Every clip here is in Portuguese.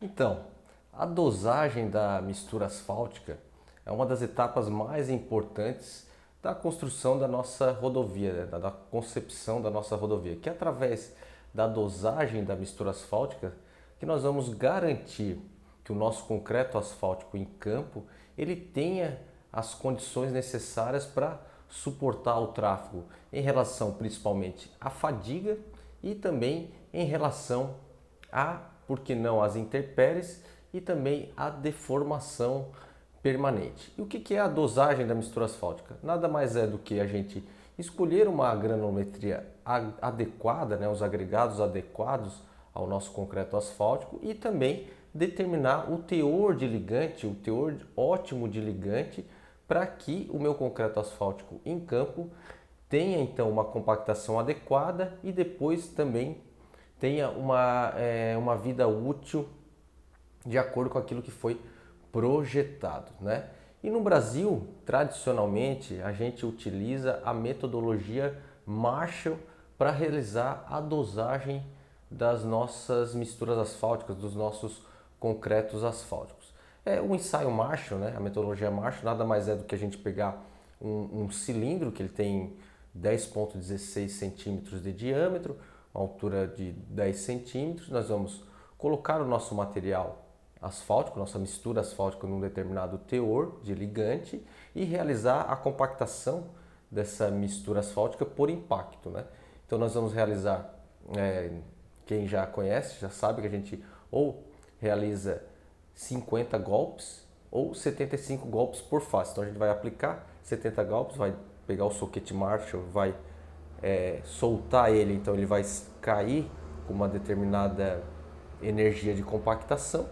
Então, a dosagem da mistura asfáltica é uma das etapas mais importantes da construção da nossa rodovia, né? Da concepção da nossa rodovia, que é através da dosagem da mistura asfáltica que nós vamos garantir que o nosso concreto asfáltico em campo ele tenha as condições necessárias para suportar o tráfego em relação principalmente à fadiga e também em relação a, por que não, as intempéries e também a deformação permanente. E o que é a dosagem da mistura asfáltica? Nada mais é do que a gente escolher uma granulometria adequada, né, os agregados adequados ao nosso concreto asfáltico e também determinar o teor de ligante, o teor ótimo de ligante para que o meu concreto asfáltico em campo tenha então uma compactação adequada e depois também tenha uma vida útil de acordo com aquilo que foi projetado, né? E no Brasil, tradicionalmente, a gente utiliza a metodologia Marshall para realizar a dosagem das nossas misturas asfálticas, dos nossos concretos asfálticos. É o ensaio Marshall, né? A metodologia Marshall nada mais é do que a gente pegar um cilindro que ele tem 10,16 centímetros de diâmetro, uma altura de 10 centímetros. Nós vamos colocar o nosso material asfáltico, nossa mistura asfáltica num determinado teor de ligante e realizar a compactação dessa mistura asfáltica por impacto, né? Então nós vamos realizar, quem já conhece, já sabe que a gente ou realiza 50 golpes ou 75 golpes por face. Então a gente vai aplicar 70 golpes, vai pegar o soquete Marshall, vai soltar ele, então ele vai cair com uma determinada energia de compactação,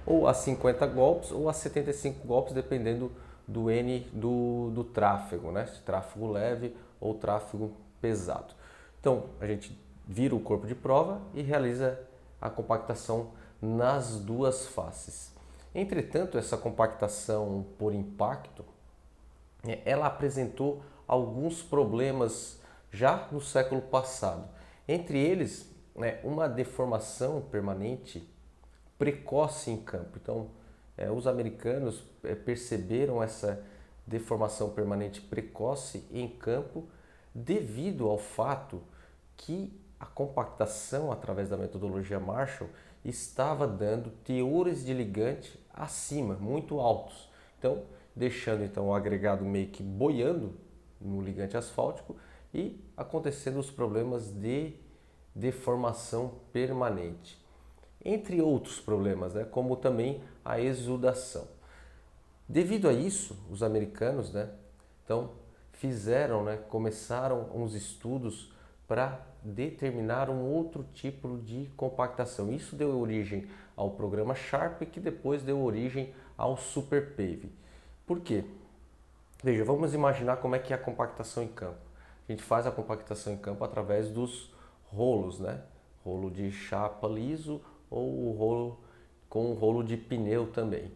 ou a 50 golpes ou a 75 golpes, dependendo do N do tráfego, né? Se tráfego leve ou tráfego pesado. Então a gente vira o corpo de prova e realiza a compactação nas duas faces. Entretanto, essa compactação por impacto, ela apresentou alguns problemas já no século passado. Entre eles, uma deformação permanente precoce em campo. Então, os americanos perceberam essa deformação permanente precoce em campo devido ao fato que a compactação através da metodologia Marshall estava dando teores de ligante acima, muito altos. Então, deixando então o agregado meio que boiando no ligante asfáltico e acontecendo os problemas de deformação permanente. Entre outros problemas, né, como também a exudação. Devido a isso, os americanos, né, então fizeram, né, começaram uns estudos para determinar um outro tipo de compactação. Isso deu origem ao programa Sharp, que depois deu origem ao Super Pave. Por quê? Veja, vamos imaginar como é que é a compactação em campo. A gente faz a compactação em campo através dos rolos, né? Rolo de chapa liso ou o rolo com rolo de pneu também.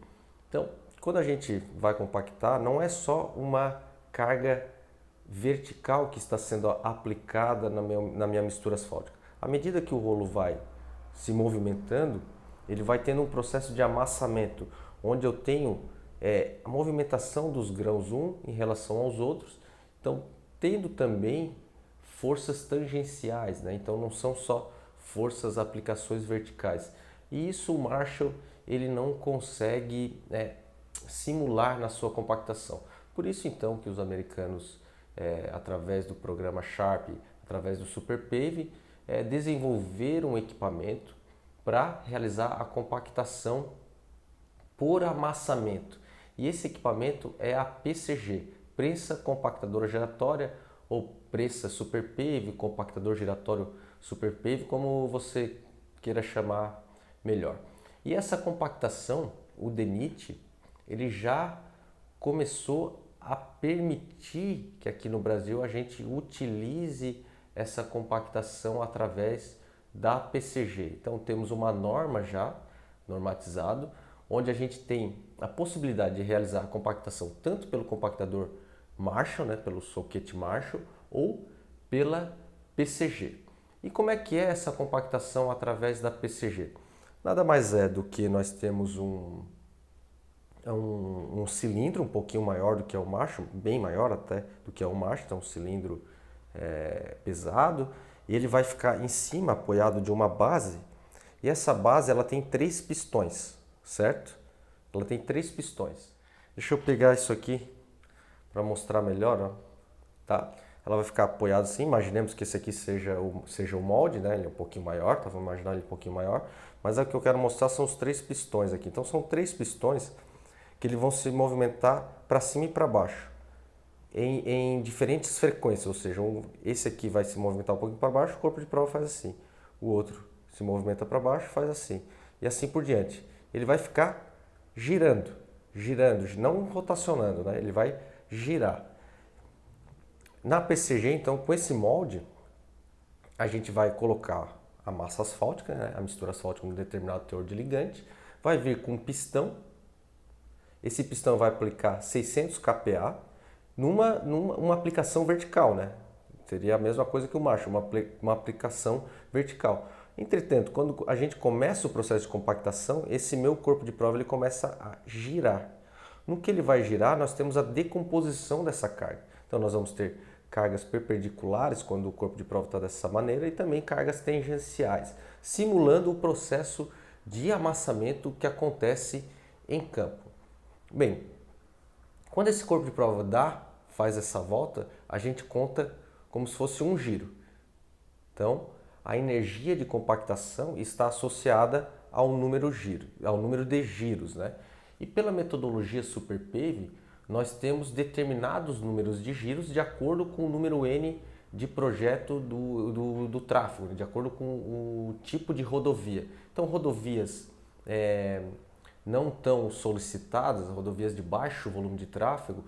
Então, quando a gente vai compactar, não é só uma carga vertical que está sendo aplicada na minha mistura asfáltica. À medida que o rolo vai se movimentando, ele vai tendo um processo de amassamento, onde eu tenho a movimentação dos grãos em relação aos outros, então tendo também forças tangenciais, né? Então não são só forças, aplicações verticais. E isso o Marshall ele não consegue simular na sua compactação. Por isso então que os americanos, através do programa Sharp, através do Super Pave, desenvolveram um equipamento para realizar a compactação por amassamento. E esse equipamento é a PCG, prensa compactadora giratória ou prensa Super Pave, compactador giratório Super Pave, como você queira chamar melhor. E essa compactação, o DENIT, ele já começou a permitir que aqui no Brasil a gente utilize essa compactação através da PCG. Então temos uma norma já normatizado, onde a gente tem a possibilidade de realizar a compactação tanto pelo compactador Marshall, né, pelo soquete Marshall, ou pela PCG. E como é que é essa compactação através da PCG? nada mais é do que nós temos um cilindro um pouquinho maior do que é o macho, bem maior até do que é o macho, então um cilindro pesado, e ele vai ficar em cima apoiado de uma base, e essa base ela tem 3 pistões, certo? Ela tem 3 pistões. Deixa eu pegar isso aqui para mostrar melhor, ó. Tá? Ela vai ficar apoiada assim, imaginemos que esse aqui seja o molde, né? Ele é um pouquinho maior, tá? Vamos imaginar ele um pouquinho maior, mas o que eu quero mostrar são os 3 pistões aqui. Então são 3 pistões que eles vão se movimentar para cima e para baixo, em diferentes frequências, ou seja, esse aqui vai se movimentar um pouquinho para baixo, o corpo de prova faz assim, o outro se movimenta para baixo, faz assim, e assim por diante. Ele vai ficar girando, não rotacionando, né? Ele vai girar. Na PCG, então, com esse molde, a gente vai colocar a massa asfáltica, né? A mistura asfáltica com um determinado teor de ligante, vai vir com um pistão. Esse pistão vai aplicar 600 kPa numa aplicação vertical, né? Seria a mesma coisa que o macho, uma aplicação vertical. Entretanto, quando a gente começa o processo de compactação, esse meu corpo de prova ele começa a girar. No que ele vai girar, nós temos a decomposição dessa carga. Então, nós vamos ter cargas perpendiculares quando o corpo de prova está dessa maneira e também cargas tangenciais, simulando o processo de amassamento que acontece em campo. Bem, quando esse corpo de prova faz essa volta, a gente conta como se fosse um giro. Então, a energia de compactação está associada ao número de giros, né? E pela metodologia SuperPave, nós temos determinados números de giros de acordo com o número N de projeto do tráfego, de acordo com o tipo de rodovia. Então, rodovias não tão solicitadas, rodovias de baixo volume de tráfego,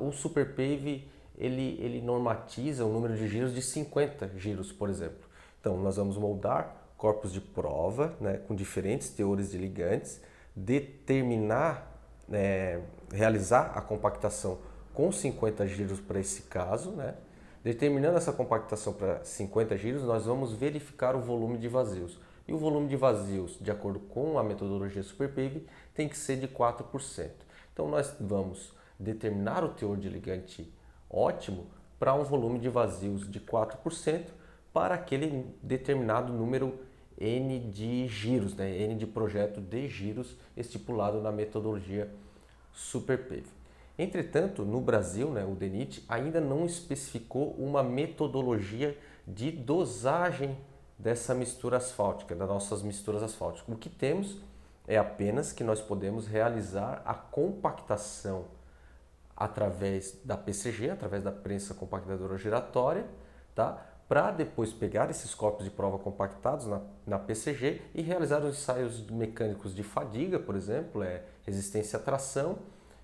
o SuperPave ele normatiza o número de giros de 50 giros, por exemplo. Então, nós vamos moldar corpos de prova, né, com diferentes teores de ligantes, realizar a compactação com 50 giros para esse caso, né? Determinando essa compactação para 50 giros, nós vamos verificar o volume de vazios. E o volume de vazios, de acordo com a metodologia SuperPave, tem que ser de 4%. Então nós vamos determinar o teor de ligante ótimo para um volume de vazios de 4% para aquele determinado número N de giros, né? N de projeto de giros estipulado na metodologia SuperPave. Entretanto, no Brasil, né, o DENIT ainda não especificou uma metodologia de dosagem dessa mistura asfáltica, das nossas misturas asfálticas. O que temos é apenas que nós podemos realizar a compactação através da PCG, através da prensa compactadora giratória, tá? Para depois pegar esses corpos de prova compactados na PCG e realizar os ensaios mecânicos de fadiga, por exemplo, resistência à tração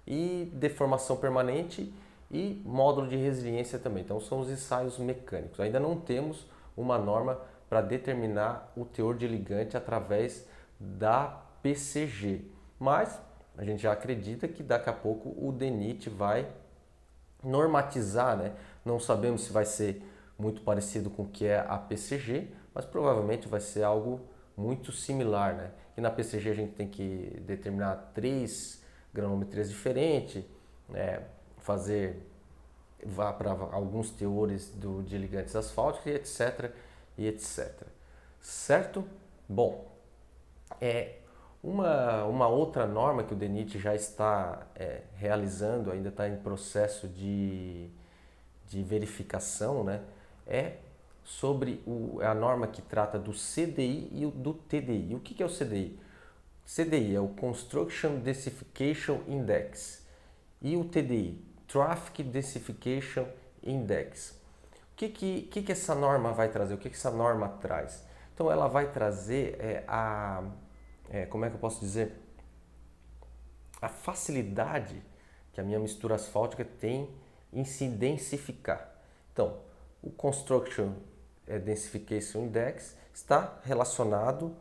e deformação permanente e módulo de resiliência também. Então são os ensaios mecânicos. Ainda não temos uma norma para determinar o teor de ligante através da PCG, mas a gente já acredita que daqui a pouco o DENIT vai normatizar, né? Não sabemos se vai ser muito parecido com o que é a PCG, mas provavelmente vai ser algo muito similar, né? E na PCG a gente tem que determinar 3 granometrias diferentes, fazer para alguns teores de ligantes asfálticos e etc. Certo? Bom, uma outra norma que o DENIT já está realizando, ainda está em processo de verificação, né? É sobre a norma que trata do CDI e do TDI. O que é o CDI? CDI é o Construction Densification Index e o TDI, Traffic Densification Index. O que essa norma vai trazer? O que essa norma traz? Então ela vai trazer como é que eu posso dizer? A facilidade que a minha mistura asfáltica tem em se densificar. Então, o Construction Densification Index está relacionado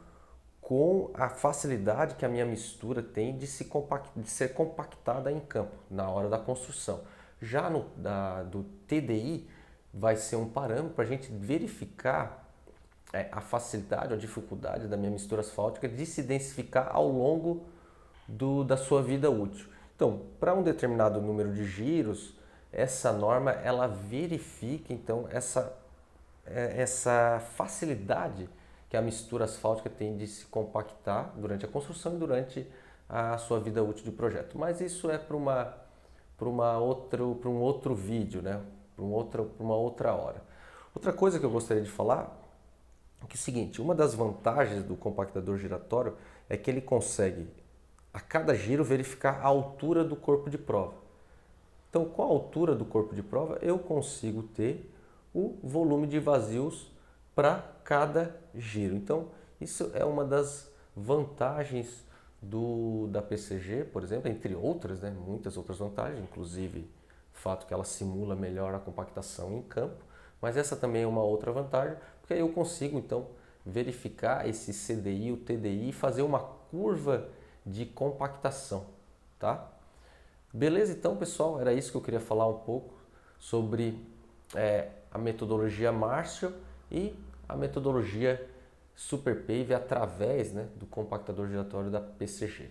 com a facilidade que a minha mistura tem de ser compactada em campo na hora da construção. Já do TDI vai ser um parâmetro para a gente verificar a facilidade ou a dificuldade da minha mistura asfáltica de se densificar ao longo da sua vida útil. Então, para um determinado número de giros, essa norma ela verifica então essa facilidade que a mistura asfáltica tem de se compactar durante a construção e durante a sua vida útil de projeto. Mas isso é para um outro vídeo, né? Para uma outra hora. Outra coisa que eu gostaria de falar é que é o seguinte, uma das vantagens do compactador giratório é que ele consegue, a cada giro, verificar a altura do corpo de prova. Então, com a altura do corpo de prova, eu consigo ter o volume de vazios para cada giro. Então, isso é uma das vantagens da PCG, por exemplo, entre outras, né? Muitas outras vantagens, inclusive o fato que ela simula melhor a compactação em campo, mas essa também é uma outra vantagem, porque aí eu consigo então verificar esse CDI, o TDI e fazer uma curva de compactação, tá? Beleza, então pessoal, era isso que eu queria falar um pouco sobre a metodologia Marshall e a metodologia Superpave através, né, do compactador giratório da PCG.